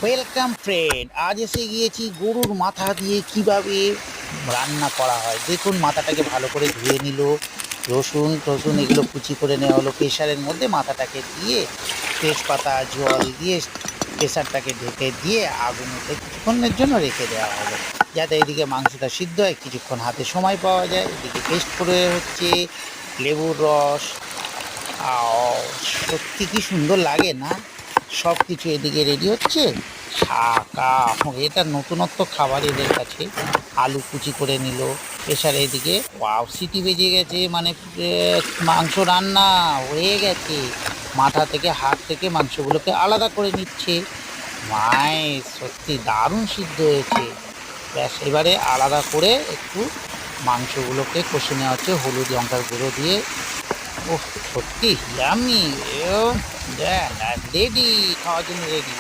Welcome friend, আজ এসে গিয়েছি গরুর মাথা দিয়ে কিভাবে রান্না করা হয়। দেখুন, মাথাটাকে ভালো করে ধুয়ে নিল, রসুন টসুন এগুলো কুচি করে নেওয়া হলো। প্রেশারের মধ্যে মাথাটাকে দিয়ে তেজপাতা জল দিয়ে প্রেশারটাকে ঢেকে দিয়ে আগুনেতে কিছুক্ষণের জন্য রেখে দেওয়া হলো, যাতে এদিকে মাংসটা সিদ্ধ হয়, কিছুক্ষণ হাতে সময় পাওয়া যায়। এদিকে পেস্ট করে হচ্ছে লেবুর রস। সত্যি কি সুন্দর লাগে না? সব কিছু এদিকে রেডি হচ্ছে। শাকা, এটা নতুনত্ব খাবার এদের কাছে। আলু কুচি করে নিল প্রেশারে। এদিকে ওয়াও, সিটি বেজে গেছে, মানে মাংস রান্না হয়ে গেছে। মাথা থেকে হাড় থেকে মাংসগুলোকে আলাদা করে নিচ্ছে। মায়ের সত্যি দারুণ সিদ্ধ হয়েছে। ব্যাস, এবারে আলাদা করে একটু মাংসগুলোকে কষে নেওয়া হচ্ছে হলুদ লঙ্কার গুঁড়ো দিয়ে। ওহ, সত্যি ইয়ামি। রেডি, খাওয়ার জন্য রেডি।